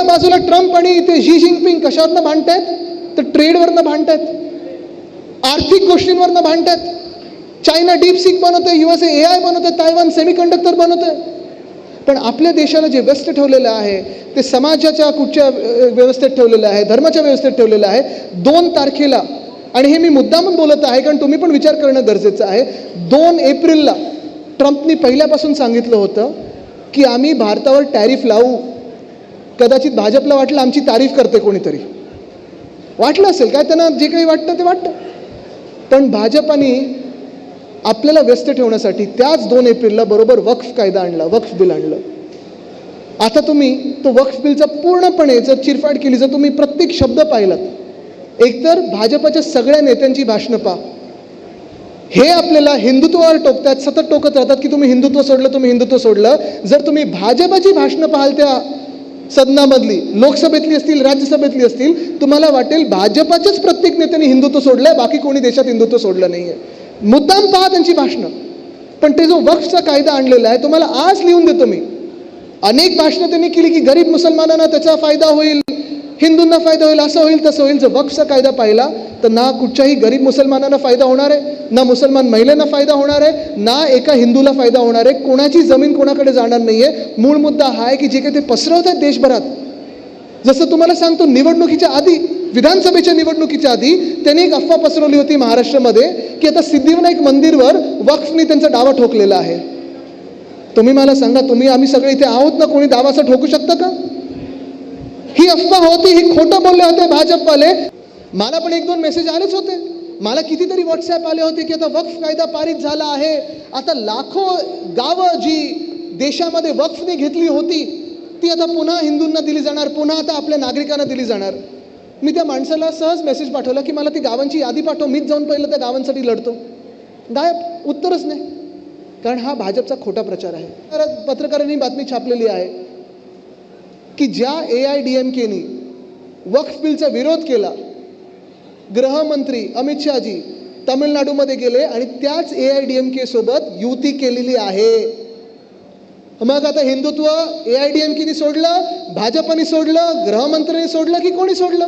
बाजूला ट्रम्प आणि ते शी जिनपिंग कशावरनं भांडतायत? तर ट्रेडवरनं भांडतायत, आर्थिक गोष्टींवरनं भांडतायत. चायना डीपसीक बनवतोय, USA AI बनवतोय, तायवान सेमीकंडक्टर बनवतोय. पण आपल्या देशाला जे व्यस्त ठेवलेलं आहे ते समाजाच्या कुठच्या व्यवस्थेत ठेवलेलं आहे, धर्माच्या व्यवस्थेत ठेवलेलं आहे. 2 तारखेला, आणि हे मी मुद्दामून बोलत आहे कारण तुम्ही पण विचार करणं गरजेचं आहे, 2 एप्रिलला ट्रम्पनी पहिल्यापासून सांगितलं होतं की आम्ही भारतावर टॅरिफ लावू. कदाचित भाजपला वाटलं आमची तारीफ करते कोणीतरी, वाटलं असेल काय त्यांना, जे काही वाटतं ते वाटतं. पण भाजपाने आपल्याला व्यस्त ठेवण्यासाठी त्याच 2 एप्रिलला बरोबर वक्फ कायदा आणला, वक्फ बिल आणलं. आता तुम्ही तो वक्फ बिलचा पूर्णपणे जर चिरफाड केली, जर तुम्ही प्रत्येक शब्द पाहिलात, एकतर भाजपाच्या सगळ्या नेत्यांची भाषणं पहा, हे आपल्याला हिंदुत्वावर टोकतात, सतत टोकत राहतात की तुम्ही हिंदुत्व सोडलं, तुम्ही हिंदुत्व सोडलं. जर तुम्ही भाजपाची भाषणं पाहाल त्या सदनामधली, लोकसभेतली असतील, राज्यसभेतली असतील, तुम्हाला वाटेल भाजपाच्याच प्रत्येक नेत्यांनी हिंदुत्व सोडलंय, बाकी कोणी देशात हिंदुत्व सोडलं नाहीये. मुद्दाम पहा त्यांची भाषणं. पण ते जो वक्फचा कायदा आणलेला आहे, तुम्हाला आज लिहून देतो मी, अनेक भाषणं त्यांनी केली की गरीब मुसलमानांना त्याचा फायदा होईल, हिंदूंना फायदा होईल, असं होईल तसं होईल. जर वक्फचा कायदा पाहिला तर ना कुठच्याही गरीब मुसलमानांना फायदा होणार आहे, ना मुसलमान महिलांना फायदा होणार आहे, ना एका हिंदूला फायदा होणार आहे. कोणाची जमीन कोणाकडे जाणार नाहीये. मूळ मुद्दा हा आहे की जे काही ते पसरवत आहेत देशभरात, जसं तुम्हाला सांगतो, निवडणुकीच्या आधी, विधानसभेच्या निवडणुकीच्या आधी त्यांनी एक अफवा पसरवली होती महाराष्ट्रामध्ये की आता सिद्धिविनायक मंदिरवर वक्फने त्यांचा दावा ठोकलेला आहे. तुम्ही मला सांगा, आम्ही सगळे इथे आहोत ना, कोणी दावा असा ठोकू शकतं का? ही अफवा होती, ही खोटं बोलले होते भाजपवाले. मला पण 1-2 मेसेज आलेच होते, मला कितीतरी व्हॉट्सॲप आले होते की आता वक्फ कायदा पारित झाला आहे, आता लाखो गावं जी देशामध्ये वक्फने घेतली होती ती आता पुन्हा हिंदूंना दिली जाणार, पुन्हा आता आपल्या नागरिकांना दिली जाणार. मी त्या माणसाला सहज मेसेज पाठवला की मला ती गावांची यादी पाठव, मीच जाऊन पहिलं त्या गावांसाठी लढतो. गायब, उत्तरच नाही. कारण हा भाजपचा खोटा प्रचार आहे. पत्रकारांनी बातमी छापलेली आहे की ज्या AIDMKनी वक्फ बिलचा विरोध केला, गृहमंत्री अमित शहाजी तामिळनाडूमध्ये गेले आणि त्याच AIDMK सोबत युती केलेली आहे. मग आता हिंदुत्व AIDMKनी सोडलं, भाजपने सोडलं, गृहमंत्र्यांनी सोडलं की कोणी सोडलं?